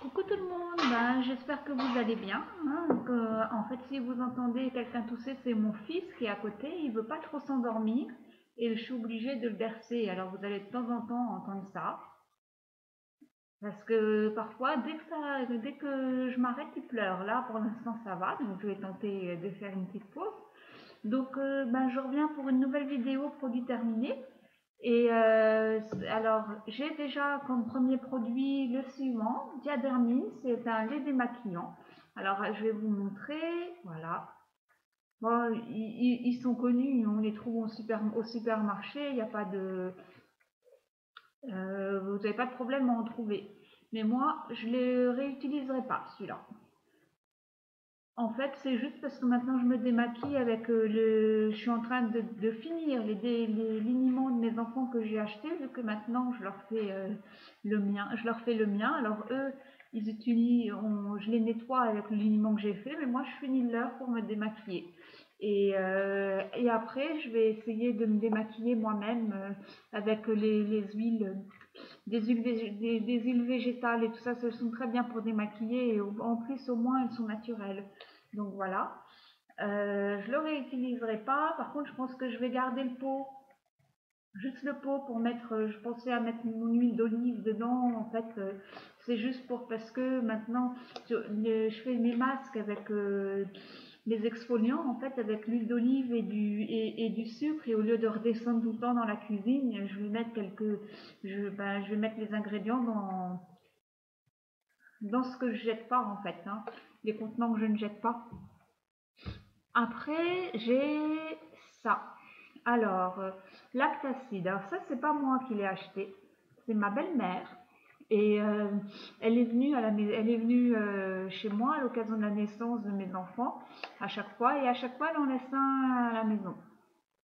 Coucou tout le monde, j'espère que vous allez bien. En fait, si vous entendez quelqu'un tousser, c'est mon fils qui est à côté. Il veut pas trop s'endormir et je suis obligée de le bercer. Alors vous allez de temps en temps entendre ça. Parce que parfois, dès que je m'arrête, il pleure. Là, pour l'instant, ça va. Donc je vais tenter de faire une petite pause. Donc, je reviens pour une nouvelle vidéo produit terminé. Et alors, j'ai déjà comme premier produit le suivant, Diadermine, c'est un lait démaquillant. Alors, je vais vous montrer, voilà. Bon, ils sont connus, on les trouve au supermarché, il n'y a pas de, vous n'avez pas de problème à en trouver. Mais moi, je ne les réutiliserai pas, celui-là. En fait, c'est juste parce que maintenant je me démaquille avec je suis en train de finir les liniments de mes enfants que j'ai achetés, vu que maintenant je leur fais le mien. Je leur fais le mien. Alors eux, ils utilisent, je les nettoie avec le liniment que j'ai fait, mais moi je finis le leur pour me démaquiller. Et après, je vais essayer de me démaquiller moi-même avec les huiles, des huiles végétales et tout ça. Ce sont très bien pour démaquiller et en plus au moins elles sont naturelles. Donc voilà. Je ne le réutiliserai pas. Par contre, je pense que je vais garder le pot, juste le pot pour mettre. Je pensais à mettre mon huile d'olive dedans. En fait, c'est juste pour parce que maintenant, je fais mes masques avec les exfoliants, en fait, avec l'huile d'olive et du sucre. Et au lieu de redescendre tout le temps dans la cuisine, je vais mettre je vais mettre les ingrédients dans ce que je jette pas, en fait, hein, les contenants que je ne jette pas. Après, j'ai ça. Alors, lactacide. Alors ça, c'est pas moi qui l'ai acheté. C'est ma belle-mère. Et elle est venue, elle est venue chez moi à l'occasion de la naissance de mes enfants à chaque fois. Et à chaque fois, elle en laisse un à la maison.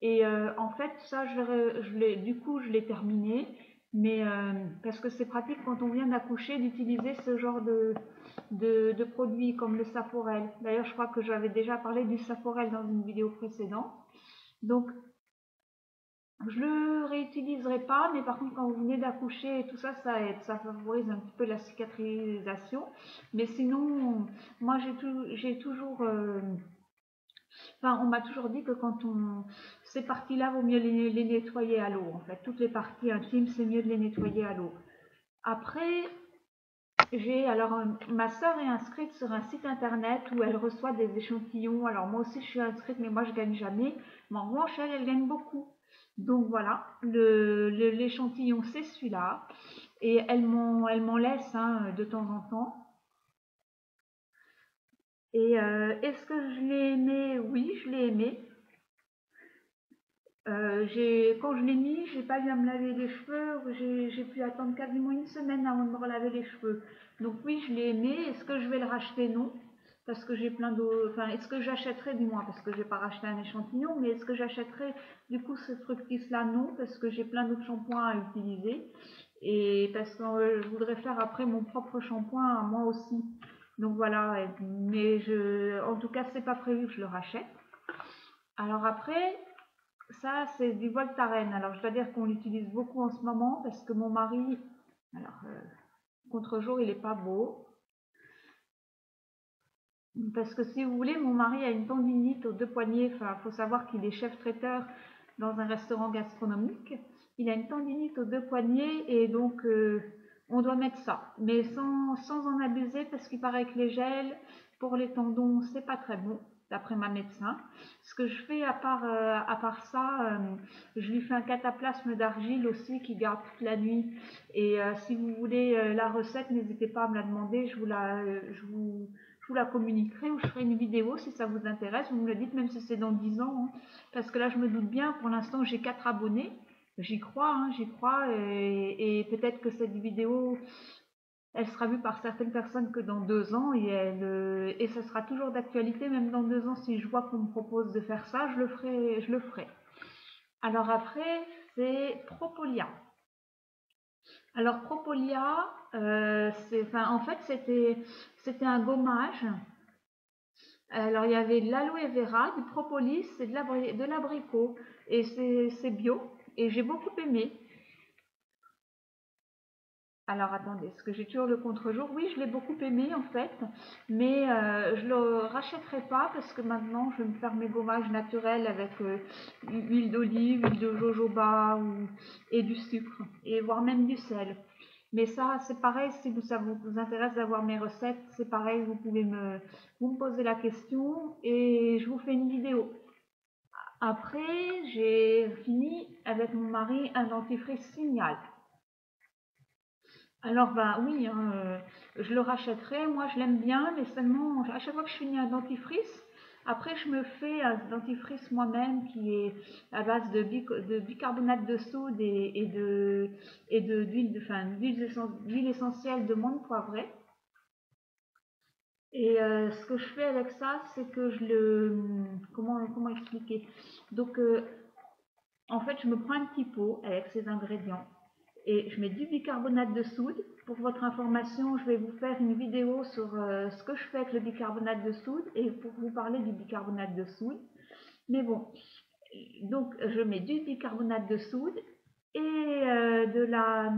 Et en fait, ça, du coup, je l'ai terminé. Mais parce que c'est pratique quand on vient d'accoucher d'utiliser ce genre de produits comme le Saforel. D'ailleurs, je crois que j'avais déjà parlé du Saforel dans une vidéo précédente. Donc, je le réutiliserai pas, mais par contre, quand vous venez d'accoucher et tout ça, ça aide. Ça favorise un petit peu la cicatrisation. Mais sinon, moi, j'ai toujours... Enfin, on m'a toujours dit que ces parties-là, vaut mieux les nettoyer à l'eau. En fait, toutes les parties intimes, c'est mieux de les nettoyer à l'eau. Après, ma sœur est inscrite sur un site internet où elle reçoit des échantillons. Alors moi aussi je suis inscrite, mais moi je gagne jamais. Mais en revanche, elle gagne beaucoup. Donc voilà, l'échantillon c'est celui-là. Et elle m'en laisse de temps en temps. Et est-ce que je l'ai aimé? Oui, je l'ai aimé. Quand je l'ai mis, j'ai pas eu à me laver les cheveux. J'ai pu attendre quasiment une semaine avant de me relaver les cheveux. Donc oui, je l'ai aimé. Est-ce que je vais le racheter? Non. Parce que j'ai plein d'autres... Enfin, est-ce que j'achèterai du moins? Parce que je n'ai pas racheté un échantillon. Mais est-ce que j'achèterai du coup ce fructis-là? Non. Parce que j'ai plein d'autres shampoings à utiliser. Et parce que je voudrais faire après mon propre shampoing à moi aussi. Donc voilà. Mais en tout cas, c'est pas prévu que je le rachète. Alors après... Ça, c'est du Voltaren. Alors, je dois dire qu'on l'utilise beaucoup en ce moment parce que mon mari, alors, contre-jour, il n'est pas beau. Parce que si vous voulez, mon mari a une tendinite aux deux poignets. Enfin, il faut savoir qu'il est chef traiteur dans un restaurant gastronomique. Il a une tendinite aux deux poignets et donc on doit mettre ça. Mais sans en abuser parce qu'il paraît que les gels pour les tendons, c'est pas très bon d'après ma médecin. Ce que je fais à part ça, je lui fais un cataplasme d'argile aussi qui garde toute la nuit. Et si vous voulez la recette, n'hésitez pas à me la demander, je vous la communiquerai ou je ferai une vidéo si ça vous intéresse. Vous me le dites, même si c'est dans 10 ans. Hein, parce que là, je me doute bien, pour l'instant, j'ai 4 abonnés. J'y crois, hein, j'y crois. Et peut-être que cette vidéo, elle sera vue par certaines personnes que dans 2 ans. Et ça sera toujours d'actualité, même dans 2 ans. Si je vois qu'on me propose de faire ça, je le ferai. Alors après, c'est Propolia. Alors Propolia, en fait, c'était un gommage. Alors, il y avait de l'aloe vera, du propolis et de l'abricot. Et c'est bio. Et j'ai beaucoup aimé. Alors attendez, est-ce que j'ai toujours le contre-jour? Oui, je l'ai beaucoup aimé en fait, mais je le rachèterai pas parce que maintenant je vais me faire mes gommages naturels avec huile d'olive, huile de jojoba et du sucre, et voire même du sel. Mais ça, c'est pareil, si ça vous intéresse d'avoir mes recettes, c'est pareil, vous me posez la question et je vous fais une vidéo. Après, j'ai fini avec mon mari un dentifrice Signal. Alors, bah oui, hein, je le rachèterai. Moi, je l'aime bien, mais seulement à chaque fois que je finis un dentifrice, après, je me fais un dentifrice moi-même qui est à base de bicarbonate de soude d'huile essentielle de menthe poivrée. Et ce que je fais avec ça, c'est que comment expliquer? Donc, en fait, je me prends un petit pot avec ces ingrédients et je mets du bicarbonate de soude. Pour votre information, je vais vous faire une vidéo sur ce que je fais avec le bicarbonate de soude et pour vous parler du bicarbonate de soude. Mais bon, donc je mets du bicarbonate de soude et de la,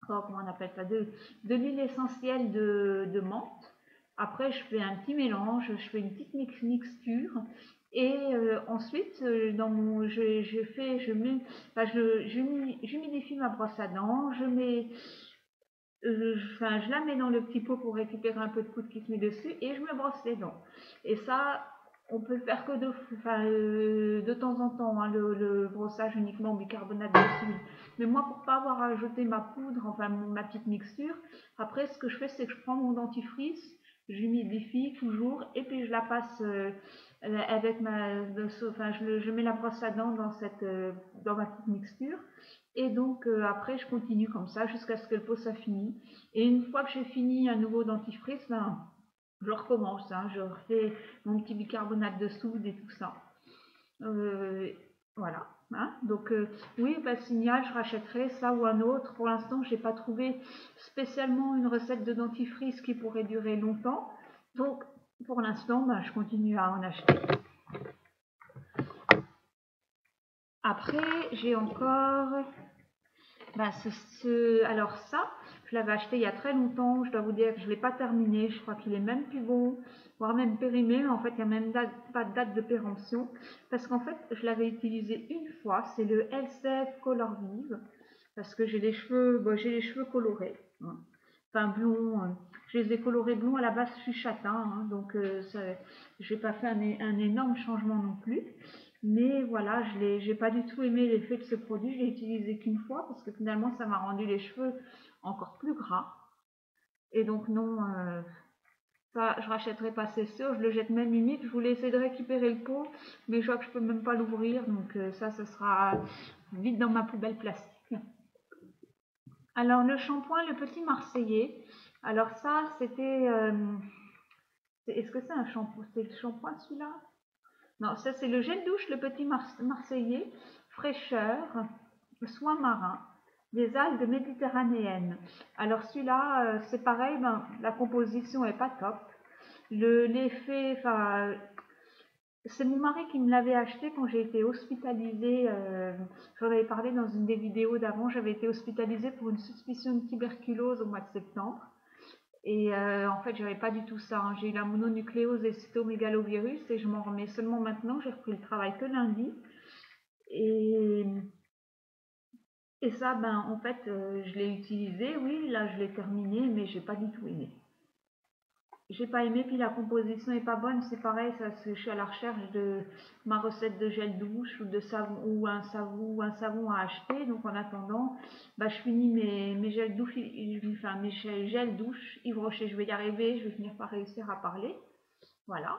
comment on appelle ça, de l'huile essentielle de menthe. Après, je fais un petit mélange, je fais une petite mixture. Et ensuite, j'humidifie ma brosse à dents, je la mets dans le petit pot pour récupérer un peu de poudre qui se met dessus et je me brosse les dents. Et ça, on peut le faire que de temps en temps, hein, le brossage uniquement au bicarbonate de soude. Mais moi, pour pas avoir ajouté ma poudre, enfin ma petite mixture, après ce que je fais, c'est que je prends mon dentifrice, j'humidifie toujours et puis je la passe avec je mets la brosse à dents dans ma petite mixture. Et donc après, je continue comme ça jusqu'à ce que le pot soit fini. Et une fois que j'ai fini un nouveau dentifrice, ben, je recommence. Hein, je refais mon petit bicarbonate de soude et tout ça. Voilà. Hein, donc oui, bah, Signal, je rachèterai ça ou un autre. Pour l'instant, je n'ai pas trouvé spécialement une recette de dentifrice qui pourrait durer longtemps. Donc pour l'instant, bah, je continue à en acheter. Après, j'ai encore alors ça, je l'avais acheté il y a très longtemps, je dois vous dire que je ne l'ai pas terminé, je crois qu'il est même plus bon, voire même périmé, mais en fait il n'y a même pas de date de péremption, parce qu'en fait je l'avais utilisé une fois, c'est le LCF Color Vive, parce que j'ai les cheveux colorés, hein. Enfin blond, je les ai colorés blonds, à la base je suis châtain, hein, donc je n'ai pas fait un énorme changement non plus. Mais voilà, j'ai pas du tout aimé l'effet de ce produit, je l'ai utilisé qu'une fois parce que finalement ça m'a rendu les cheveux encore plus gras. Et donc non, ça je rachèterai pas, c'est sûr, je le jette même humide. Je voulais essayer de récupérer le pot, mais je vois que je peux même pas l'ouvrir, donc ça ce sera vite dans ma poubelle plastique. Alors le shampoing, le petit Marseillais, alors ça c'était, est-ce que c'est un shampoing? C'est le shampoing celui-là? Non, ça c'est le gel douche, le petit Marseillais, fraîcheur, soin marin, des algues méditerranéennes. Alors celui-là, c'est pareil, ben, la composition est pas top. L'effet, enfin, c'est mon mari qui me l'avait acheté quand j'ai été hospitalisée. J'en avais parlé dans une des vidéos d'avant. J'avais été hospitalisée pour une suspicion de tuberculose au mois de septembre. Et en fait, j'avais pas du tout ça, hein. J'ai eu la mononucléose et cytomégalovirus et je m'en remets seulement maintenant. J'ai repris le travail que lundi. Et, et ça, ben, en fait, je l'ai utilisé, oui, là, je l'ai terminé, mais j'ai pas du tout aimé. J'ai pas aimé, puis la composition est pas bonne, c'est pareil, ça, je suis à la recherche de ma recette de gel douche ou de savon ou un savon à acheter. Donc en attendant, bah, je finis mes gels douche, mes gels douche Yves Rocher. Je vais y arriver, je vais finir par réussir à parler. Voilà.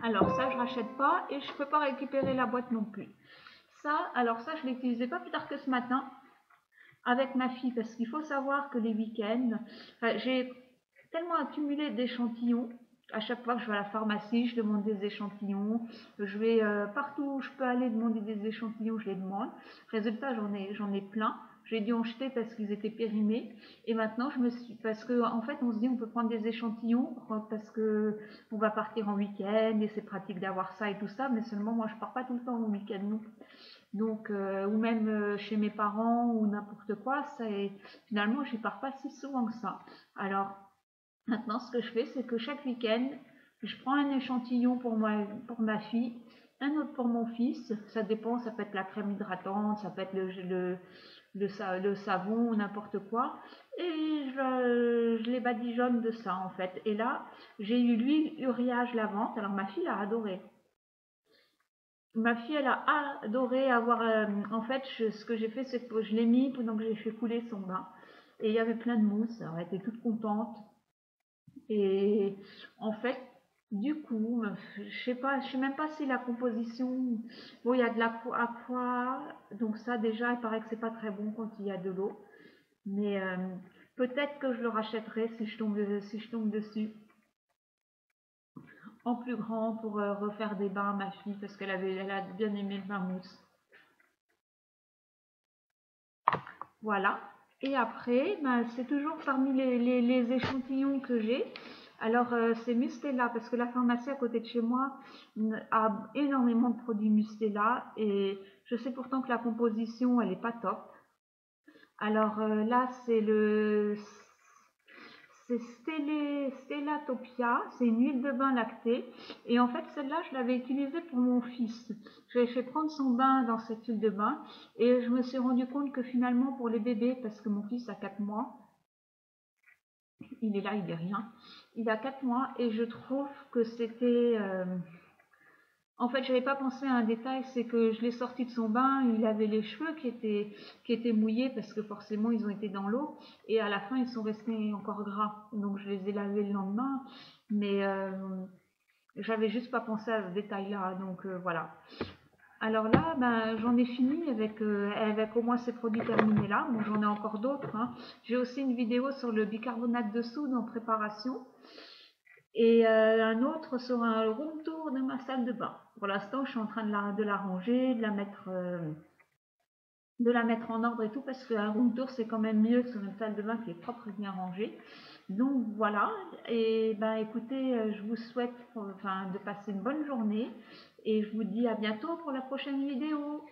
Alors ça, je rachète pas et je peux pas récupérer la boîte non plus. Ça, alors ça, je l'ai utilisé pas plus tard que ce matin avec ma fille parce qu'il faut savoir que les week-ends, j'ai tellement accumulé d'échantillons. À chaque fois que je vais à la pharmacie, je demande des échantillons. Je vais partout où je peux aller demander des échantillons, je les demande. Résultat, j'en ai plein. J'ai dû en jeter parce qu'ils étaient périmés. Et maintenant, parce que en fait, on se dit on peut prendre des échantillons parce que on va partir en week-end et c'est pratique d'avoir ça et tout ça. Mais seulement, moi, je pars pas tout le temps en week-end non. Donc, ou même chez mes parents ou n'importe quoi, finalement, j'y pars pas si souvent que ça. Alors, maintenant, ce que je fais, c'est que chaque week-end, je prends un échantillon pour ma fille, un autre pour mon fils. Ça dépend, ça peut être la crème hydratante, ça peut être le savon, n'importe quoi. Et je les badigeonne de ça, en fait. Et là, j'ai eu l'huile Uriage Lavante. Alors, ma fille a adoré. Ma fille, elle a adoré avoir... en fait, ce que j'ai fait, c'est que je l'ai mis pendant que j'ai fait couler son bain. Et il y avait plein de mousse. Alors, elle était toute contente. Et en fait, du coup, je sais même pas si la composition... Bon, il y a de l'aqua, donc ça, déjà, il paraît que c'est pas très bon quand il y a de l'eau. Mais peut-être que je le rachèterai si je tombe dessus en plus grand pour refaire des bains à ma fille parce elle a bien aimé le bain mousse. Voilà. Et après, ben, c'est toujours parmi les échantillons que j'ai. Alors, c'est Mustela, parce que la pharmacie à côté de chez moi a énormément de produits Mustela. Et je sais pourtant que la composition, elle n'est pas top. Alors là, c'est Stellatopia, c'est une huile de bain lactée. Et en fait, celle-là, je l'avais utilisée pour mon fils. Je lui ai fait prendre son bain dans cette huile de bain. Et je me suis rendu compte que finalement, pour les bébés, parce que mon fils a 4 mois, il est là, il est rien. Il a 4 mois et je trouve que c'était... En fait, j'avais pas pensé à un détail, c'est que je l'ai sorti de son bain, il avait les cheveux qui étaient mouillés parce que forcément ils ont été dans l'eau et à la fin ils sont restés encore gras. Donc je les ai lavés le lendemain, mais j'avais juste pas pensé à ce détail-là. Donc voilà. Alors là, ben, j'en ai fini avec au moins ces produits terminés là. Bon, j'en ai encore d'autres, hein. J'ai aussi une vidéo sur le bicarbonate de soude en préparation et un autre sur un room tour de ma salle de bain. Pour l'instant, je suis en train de la ranger, de la mettre en ordre et tout, parce qu'un room tour, c'est quand même mieux sur une salle de bain qui est propre et bien rangée. Donc voilà, et ben écoutez, je vous souhaite de passer une bonne journée, et je vous dis à bientôt pour la prochaine vidéo.